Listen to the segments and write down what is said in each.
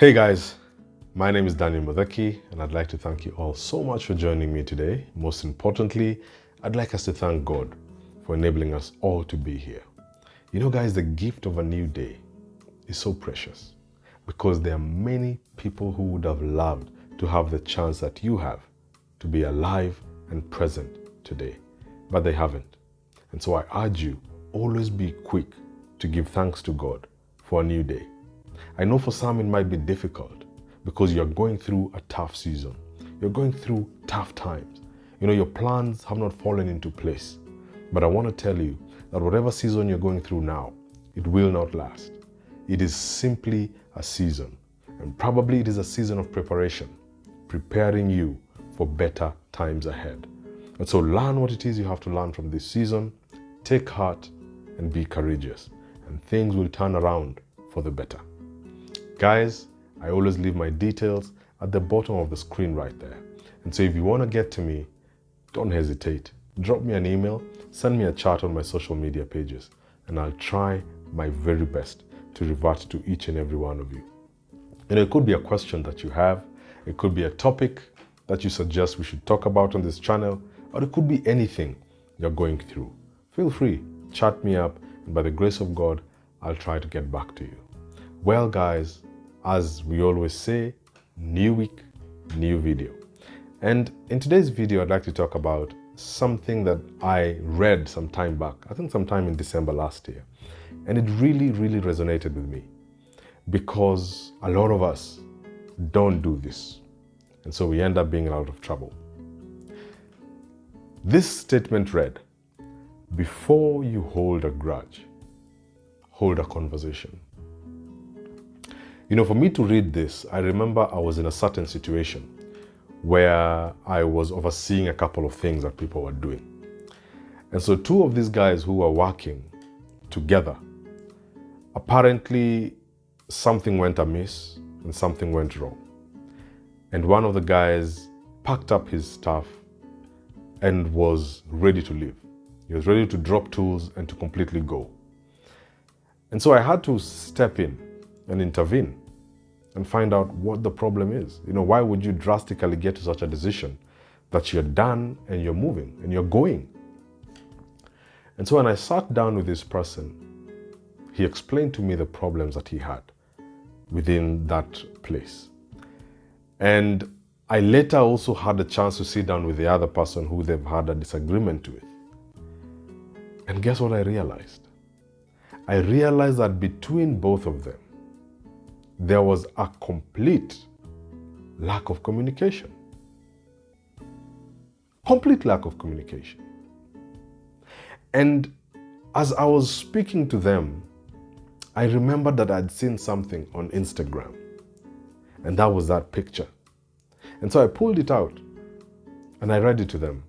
Hey guys, my name is Daniel Modeki, and I'd like to thank you all so much for joining me today. Most importantly, I'd like us to thank God for enabling us all to be here. You know guys, the gift of a new day is so precious because there are many people who would have loved to have the chance that you have to be alive and present today, but they haven't. And so I urge you, always be quick to give thanks to God for a new day. I know for some it might be difficult because you're going through a tough season. You're going through tough times. You know, your plans have not fallen into place. But I want to tell you that whatever season you're going through now, it will not last. It is simply a season. And probably it is a season of preparation, preparing you for better times ahead. And so learn what it is you have to learn from this season. Take heart and be courageous. And things will turn around for the better. Guys, I always leave my details at the bottom of the screen right there. And so if you want to get to me, don't hesitate. Drop me an email, send me a chat on my social media pages, and I'll try my very best to revert to each and every one of you. And it could be a question that you have, it could be a topic that you suggest we should talk about on this channel, or it could be anything you're going through. Feel free, chat me up, and by the grace of God, I'll try to get back to you. Well guys, as we always say, new week, new video. And in today's video, I'd like to talk about something that I read some time back, I think sometime in December last year. And it really resonated with me because a lot of us don't do this. And so we end up being in a lot of trouble. This statement read, "Before you hold a grudge, hold a conversation." You know, for me to read this, I remember I was in a certain situation where I was overseeing a couple of things that people were doing. And so two of these guys who were working together, apparently something went amiss and something went wrong. And one of the guys packed up his stuff and was ready to leave. He was ready to drop tools and to completely go. And so I had to step in and intervene and find out what the problem is. You know, why would you drastically get to such a decision that you're done and you're moving and you're going? And so when I sat down with this person, he explained to me the problems that he had within that place. And I later also had a chance to sit down with the other person who they've had a disagreement with. And guess what I realized? I realized that between both of them, there was a complete lack of communication. Complete lack of communication. And as I was speaking to them, I remembered that I'd seen something on Instagram. And that was that picture. And so I pulled it out and I read it to them.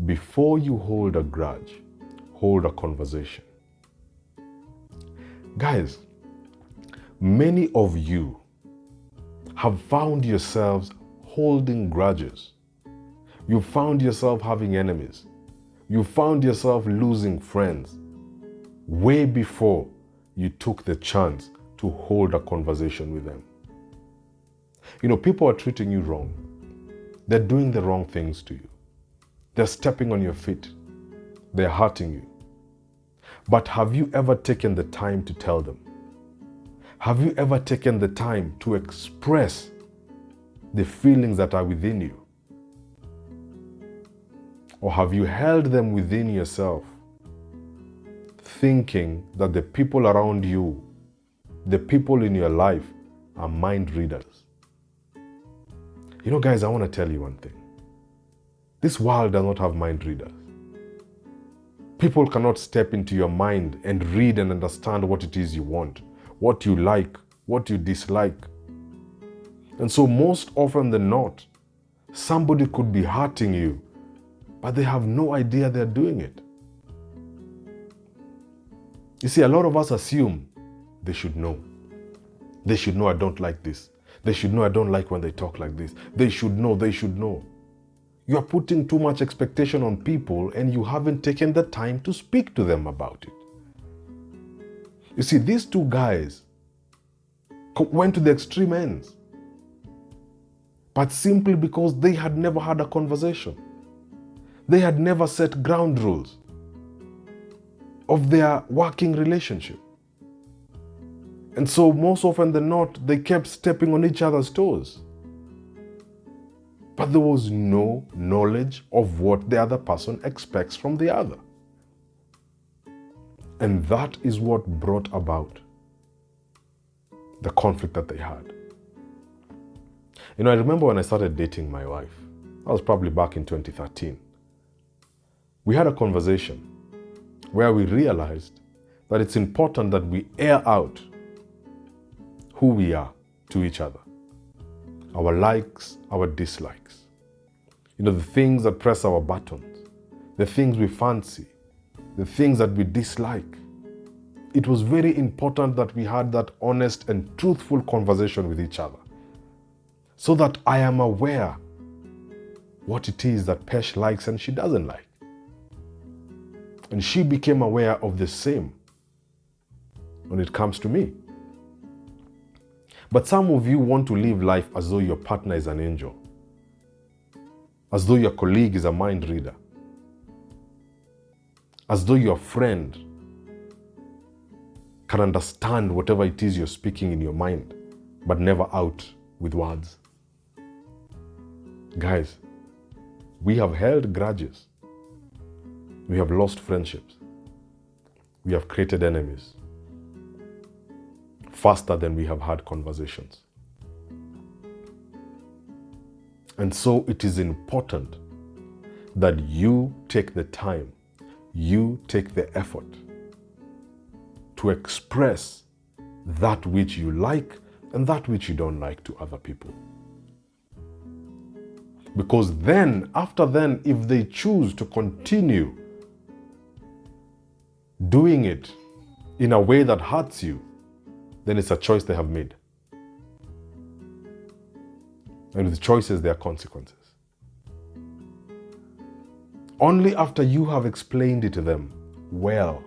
"Before you hold a grudge, hold a conversation." Guys, many of you have found yourselves holding grudges. You found yourself having enemies. You found yourself losing friends way before you took the chance to hold a conversation with them. You know, people are treating you wrong. They're doing the wrong things to you. They're stepping on your feet. They're hurting you. But have you ever taken the time to tell them? Have you ever taken the time to express the feelings that are within you? Or have you held them within yourself, thinking that the people around you, the people in your life, are mind readers? You know, guys, I want to tell you one thing. This world does not have mind readers. People cannot step into your mind and read and understand what it is you want, what you like, what you dislike. And so most often than not, somebody could be hurting you, but they have no idea they're doing it. You see, a lot of us assume they should know. They should know I don't like this. They should know I don't like when they talk like this. They should know, they should know. You are putting too much expectation on people and you haven't taken the time to speak to them about it. You see, these two guys went to the extreme ends. But simply because they had never had a conversation. They had never set ground rules of their working relationship. And so most often than not, they kept stepping on each other's toes. But there was no knowledge of what the other person expects from the other. And that is what brought about the conflict that they had. You know, I remember when I started dating my wife, I was probably back in 2013. We had a conversation where we realized that it's important that we air out who we are to each other. Our likes, our dislikes. You know, the things that press our buttons, the things we fancy, the things that we dislike. It was very important that we had that honest and truthful conversation with each other, so that I am aware what it is that Pesh likes and she doesn't like. And she became aware of the same when it comes to me. But some of you want to live life as though your partner is an angel, as though your colleague is a mind reader, as though your friend can understand whatever it is you're speaking in your mind, but never out with words. Guys, we have held grudges. We have lost friendships. We have created enemies faster than we have had conversations. And so it is important that you take the time, you take the effort to express that which you like and that which you don't like to other people. Because then, after then, if they choose to continue doing it in a way that hurts you, then it's a choice they have made. And with choices, there are consequences. Only after you have explained it to them well,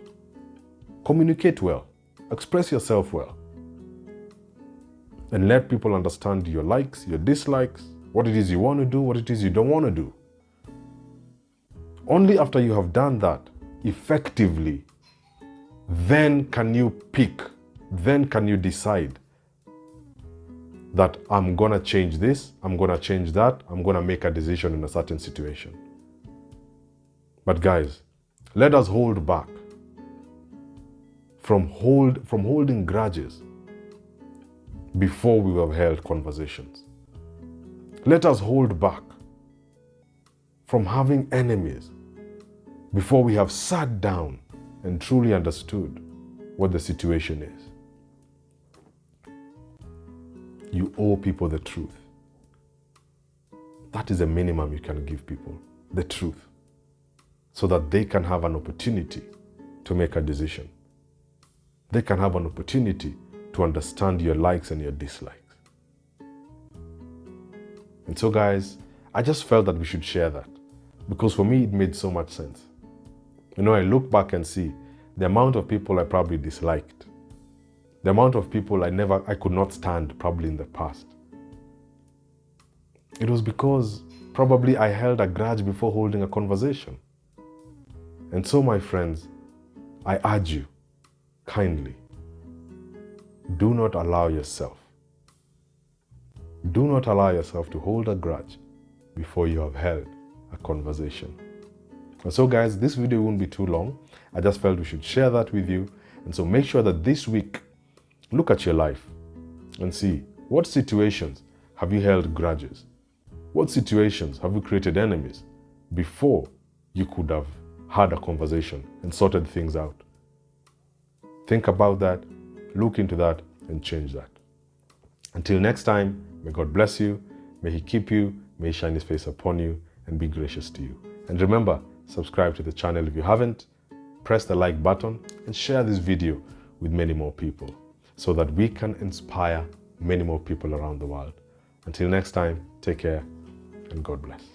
communicate well, express yourself well, and let people understand your likes, your dislikes, what it is you want to do, what it is you don't want to do. Only after you have done that effectively, then can you pick, then can you decide that I'm going to change this, I'm going to change that, I'm going to make a decision in a certain situation. But guys, let us hold back from holding grudges before we have held conversations. Let us hold back from having enemies before we have sat down and truly understood what the situation is. You owe people the truth. That is the minimum you can give people, the truth, so that they can have an opportunity to make a decision. They can have an opportunity to understand your likes and your dislikes. And so guys, I just felt that we should share that, because for me it made so much sense. You know, I look back and see the amount of people I probably disliked, the amount of people I could not stand probably in the past. It was because probably I held a grudge before holding a conversation. And so my friends, I urge you kindly, do not allow yourself to hold a grudge before you have held a conversation. And so guys, this video won't be too long. I just felt we should share that with you. And so make sure that this week, look at your life and see what situations have you held grudges? What situations have you created enemies before you could have had a conversation and sorted things out? Think about that, look into that, and change that. Until next time, may God bless you, may He keep you, may He shine His face upon you, and be gracious to you. And remember, subscribe to the channel if you haven't, press the like button, and share this video with many more people so that we can inspire many more people around the world. Until next time, take care and God bless.